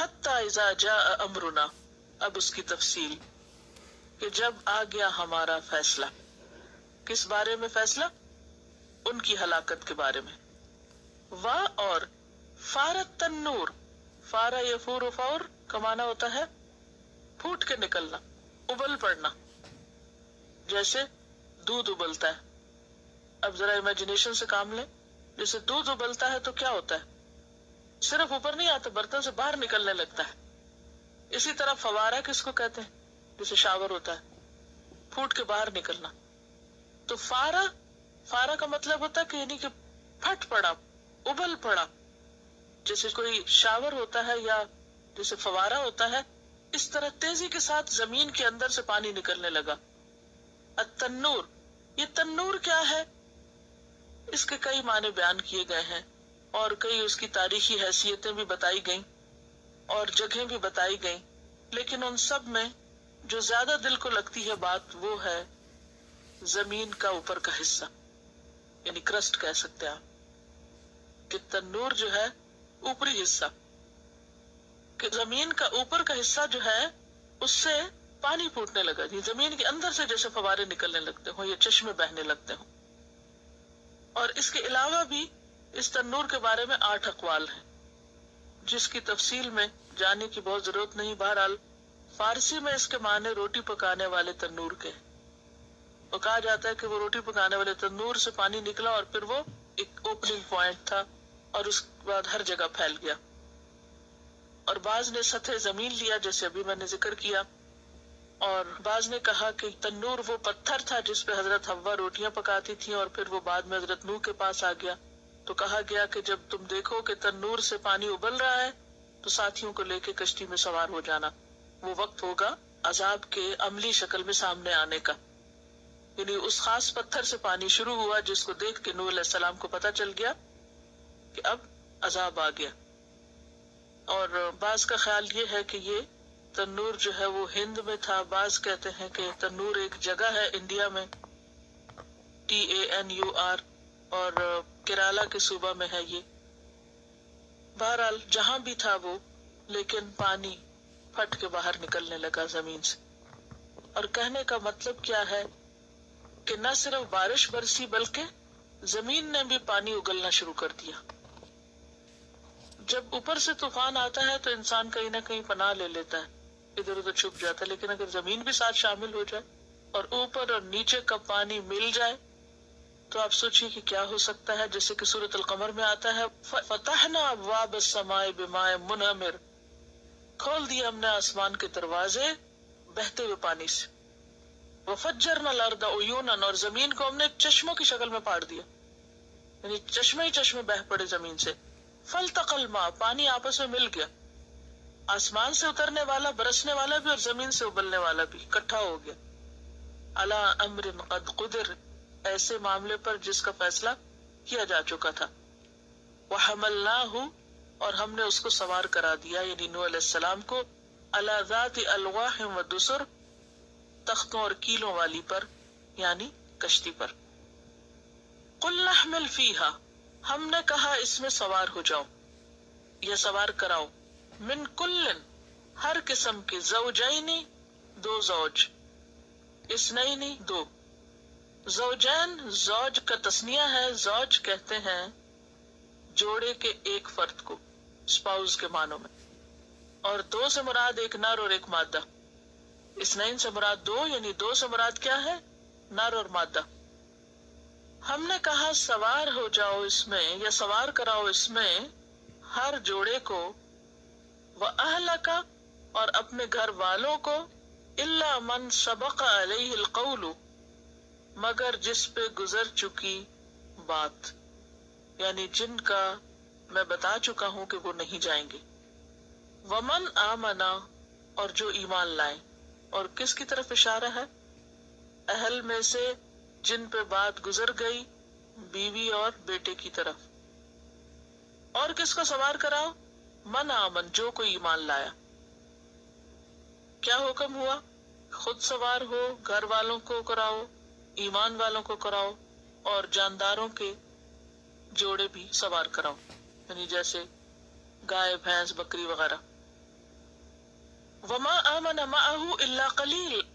حتی اذا جاء امرنا، اب اس کی تفصیل کہ جب آ گیا ہمارا فیصلہ. کس بارے میں فیصلہ؟ ان کی ہلاکت کے بارے میں. اور فارت تنور، فارا یفور فور کا معنی ہوتا ہے پھوٹ کے نکلنا، ابل پڑنا. جیسے دودھ ابلتا ہے. اب ذرا امیجنیشن سے کام لیں. جیسے دودھ ابلتا ہے تو کیا ہوتا ہے؟ صرف اوپر نہیں آتا، برتن سے باہر نکلنے لگتا ہے. اسی طرح فوارہ کس کو کہتے ہیں؟ جیسے شاور ہوتا ہے، پھوٹ کے باہر نکلنا. تو فارا کا مطلب ہوتا ہے کہ یعنی کہ پھٹ پڑا، ابل پڑا. جیسے کوئی شاور ہوتا ہے یا جیسے فوارہ ہوتا ہے، اس طرح تیزی کے ساتھ زمین کے اندر سے پانی نکلنے لگا. التنور، یہ تنور کیا ہے؟ اس کے کئی معنی بیان کیے گئے ہیں اور کئی اس کی تاریخی حیثیتیں بھی بتائی گئیں اور جگہیں بھی بتائی گئیں. لیکن ان سب میں جو زیادہ دل کو لگتی ہے بات وہ ہے زمین کا اوپر کا حصہ، یعنی کرسٹ کہہ سکتے ہیں آپ، کہ تنور جو ہے اوپری حصہ، کہ زمین کا اوپر کا حصہ جو ہے اس سے پانی پھوٹنے لگا. یہ زمین کے اندر سے جیسے فوارے نکلنے لگتے ہوں یا چشمے بہنے لگتے ہوں. اور اس کے علاوہ بھی اس تنور کے بارے میں 8 اقوال ہیں جس کی تفصیل میں جانے کی بہت ضرورت نہیں. بہرحال فارسی میں اس کے معنی روٹی پکانے والے تنور کے. وہ کہا جاتا ہے کہ وہ روٹی پکانے والے تنور سے پانی نکلا اور پھر وہ ایک اوپننگ پوائنٹ تھا اور اس کے بعد ہر جگہ پھیل گیا. اور بعض نے سطح زمین لیا جیسے ابھی میں نے ذکر کیا، اور بعض نے کہا کہ تنور وہ پتھر تھا جس پہ حضرت حوا روٹیاں پکاتی تھیں اور پھر وہ بعد میں حضرت نوح کے پاس آ گیا. تو کہا گیا کہ جب تم دیکھو کہ تنور سے پانی ابل رہا ہے تو ساتھیوں کو لے کے کشتی میں سوار ہو جانا، وہ وقت ہوگا عذاب کے عملی شکل میں سامنے آنے کا. یعنی اس خاص پتھر سے پانی شروع ہوا جس کو دیکھ کے نوح علیہ السلام کو پتہ چل گیا کہ اب عذاب آ گیا. اور بعض کا خیال یہ ہے کہ یہ تنور جو ہے وہ ہند میں تھا. بعض کہتے ہیں کہ تنور ایک جگہ ہے انڈیا میں، TANUR، اور کیرالا کے صوبہ میں ہے یہ. بہرحال جہاں بھی تھا وہ، لیکن پانی پھٹ کے باہر نکلنے لگا زمین سے. اور کہنے کا مطلب کیا ہے کہ نہ صرف بارش برسی بلکہ زمین نے بھی پانی اگلنا شروع کر دیا. جب اوپر سے طوفان آتا ہے تو انسان کہیں نہ کہیں پناہ لے لیتا ہے، ادھر ادھر چھپ جاتا ہے. لیکن اگر زمین بھی ساتھ شامل ہو جائے اور اوپر اور نیچے کا پانی مل جائے تو آپ سوچیے کہ کیا ہو سکتا ہے. جیسے کہ سورۃ القمر میں آتا ہے فتحنا ابواب السماء بماء منہمر، کھول دیا ہم نے آسمان کے دروازے بہتے ہوئے پانی سے. وفجرنا الارض عیونا، اور زمین کو ہم نے چشموں کی شکل میں پاڑ دیا، یعنی چشمے ہی چشمے بہ پڑے زمین سے. فالتقى الماء، پانی آپس میں مل گیا. آسمان سے اترنے والا، برسنے والا بھی اور زمین سے ابلنے والا بھی اکٹھا ہو گیا. علی امر قد قدر، ایسے معاملے پر جس کا فیصلہ کیا جا چکا تھا. وحملناہ، اور ہم نے اس کو سوار کرا دیا یعنی نوح علیہ السلام کو، علی ذات الواح و دسر، تختوں اور کیلوں والی پر یعنی کشتی پر. قلنا احمل فیہا، ہم نے کہا اس میں سوار ہو جاؤ یا سوار کراؤ. من کلن، ہر قسم کے، زوجینی، 2 زوج، اثنین، 2. زوجین زوج کا تسنیہ ہے. زوج کہتے ہیں جوڑے کے ایک فرد کو، اسپاؤز کے معنوں میں. اور 2 سے مراد ایک نر اور ایک مادہ. اثنین سے مراد 2، یعنی 2 سے مراد کیا ہے؟ نر اور مادہ. ہم نے کہا سوار ہو جاؤ اس میں یا سوار کراؤ اس میں ہر جوڑے کو، وَأَهْلَكَ، اور اپنے گھر والوں کو، إِلَّا مَنْ سَبَقَ عَلَيْهِ الْقَوْلُ، مگر جس پہ گزر چکی بات، یعنی جن کا میں بتا چکا ہوں کہ وہ نہیں جائیں گے. وَمَنْ آمَنَ، اور جو ایمان لائیں. اور کس کی طرف اشارہ ہے؟ اہل میں سے جن پہ بات گزر گئی، بیوی اور بیٹے کی طرف. اور کس کو سوار کراؤ؟ من آمن، جو کوئی ایمان لایا. کیا حکم ہوا؟ خود سوار ہو، گھر والوں کو کراؤ، ایمان والوں کو کراؤ، اور جانداروں کے جوڑے بھی سوار کراؤ، یعنی جیسے گائے، بھینس، بکری وغیرہ. وما آمن معه إلا قليل